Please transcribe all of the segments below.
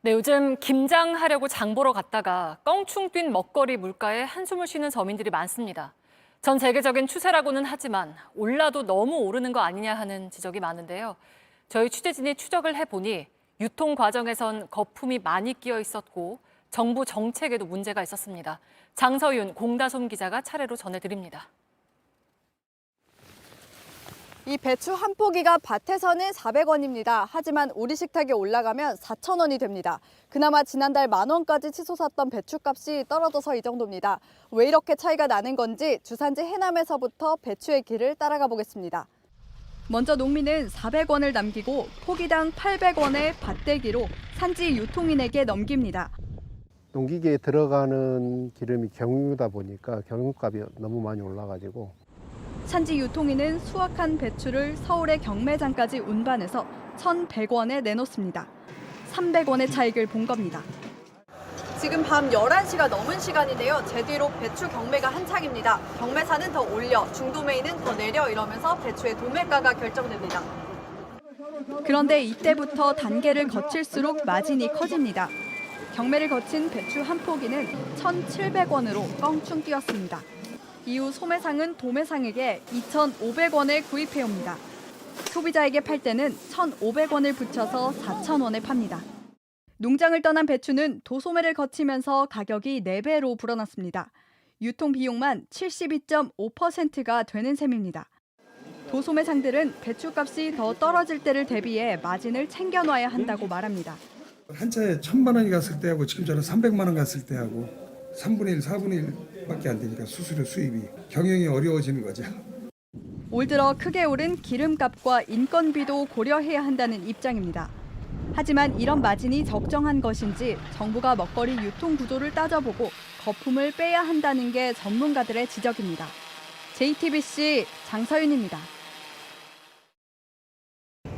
네, 요즘 김장하려고 장 보러 갔다가 껑충 뛴 먹거리 물가에 한숨을 쉬는 서민들이 많습니다. 전 세계적인 추세라고는 하지만 올라도 너무 오르는 거 아니냐 하는 지적이 많은데요. 저희 취재진이 추적을 해보니 유통 과정에선 거품이 많이 끼어 있었고 정부 정책에도 문제가 있었습니다. 장서윤, 공다솜 기자가 차례로 전해드립니다. 이 배추 한 포기가 밭에서는 400원입니다. 하지만 우리 식탁에 올라가면 4,000원이 됩니다. 그나마 지난달 10,000원까지 치솟았던 배추값이 떨어져서 이 정도입니다. 왜 이렇게 차이가 나는 건지 주산지 해남에서부터 배추의 길을 따라가 보겠습니다. 먼저 농민은 400원을 남기고 포기당 800원의 밭대기로 산지 유통인에게 넘깁니다. 농기계에 들어가는 기름이 경유다 보니까 경유값이 너무 많이 올라가지고 산지 유통인은 수확한 배추를 서울의 경매장까지 운반해서 1,100원에 내놓습니다. 300원의 차익을 본 겁니다. 지금 밤 11시가 넘은 시간인데요. 제 뒤로 배추 경매가 한창입니다. 경매사는 더 올려, 중도매인은 더 내려 이러면서 배추의 도매가가 결정됩니다. 그런데 이때부터 단계를 거칠수록 마진이 커집니다. 경매를 거친 배추 한 포기는 1,700원으로 껑충 뛰었습니다. 이후 소매상은 도매상에게 2,500원에 구입해옵니다. 소비자에게 팔 때는 1,500원을 붙여서 4,000원에 팝니다. 농장을 떠난 배추는 도소매를 거치면서 가격이 4배로 불어났습니다. 유통 비용만 72.5%가 되는 셈입니다. 도소매상들은 배추값이 더 떨어질 때를 대비해 마진을 챙겨놔야 한다고 말합니다. 한 차에 1,000만 원이 갔을 때하고 지금 저는 300만 원 갔을 때하고 3분의 1, 4분의 1밖에 안 되니까 수수료 수입이 경영이 어려워지는 거죠. 올 들어 크게 오른 기름값과 인건비도 고려해야 한다는 입장입니다. 하지만 이런 마진이 적정한 것인지 정부가 먹거리 유통 구조를 따져보고 거품을 빼야 한다는 게 전문가들의 지적입니다. JTBC 장서윤입니다.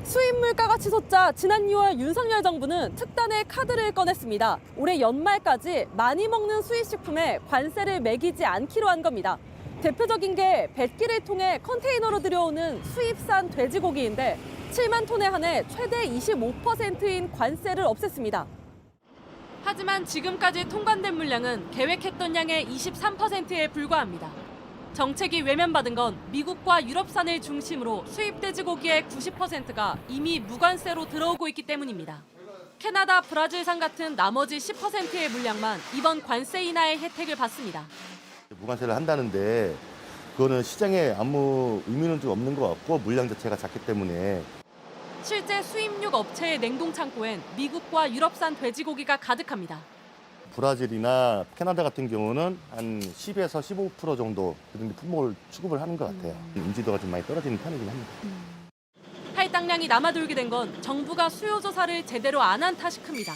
수입 물가가 치솟자 지난 6월 윤석열 정부는 특단의 카드를 꺼냈습니다. 올해 연말까지 많이 먹는 수입식품에 관세를 매기지 않기로 한 겁니다. 대표적인 게 뱃길을 통해 컨테이너로 들여오는 수입산 돼지고기인데 7만 톤에 한해 최대 25%인 관세를 없앴습니다. 하지만 지금까지 통관된 물량은 계획했던 양의 23%에 불과합니다. 정책이 외면받은 건 미국과 유럽산을 중심으로 수입 돼지고기의 90%가 이미 무관세로 들어오고 있기 때문입니다. 캐나다, 브라질산 같은 나머지 10%의 물량만 이번 관세 인하의 혜택을 받습니다. 무관세를 한다는데 그거는 시장에 아무 의미는 좀 없는 것 같고 물량 자체가 작기 때문에 실제 수입육 업체의 냉동 창고엔 미국과 유럽산 돼지고기가 가득합니다. 브라질이나 캐나다 같은 경우는 한 10에서 15% 정도 그 정도 품목을 수급을 하는 것 같아요. 인지도가 좀 많이 떨어지는 편이긴 합니다. 할당량이 남아돌게 된 건 정부가 수요 조사를 제대로 안 한 탓이 큽니다.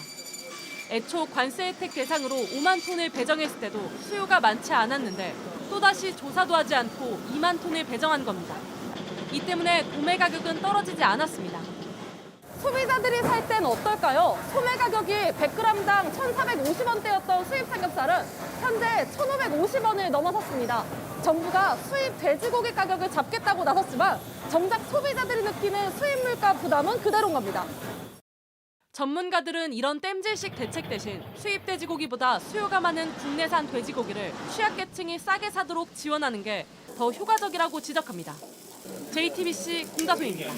애초 관세 혜택 대상으로 5만 톤을 배정했을 때도 수요가 많지 않았는데 또다시 조사도 하지 않고 2만 톤을 배정한 겁니다. 이 때문에 도매 가격은 떨어지지 않았습니다. 소비자들이 살 땐 어떨까요? 소매 가격이 100g당 1,450원대였던 수입 삼겹살은 현재 1,550원을 넘어섰습니다. 정부가 수입 돼지고기 가격을 잡겠다고 나섰지만 정작 소비자들이 느끼는 수입 물가 부담은 그대로인 겁니다. 전문가들은 이런 땜질식 대책 대신 수입 돼지고기보다 수요가 많은 국내산 돼지고기를 취약계층이 싸게 사도록 지원하는 게 더 효과적이라고 지적합니다. JTBC 공다솜입니다.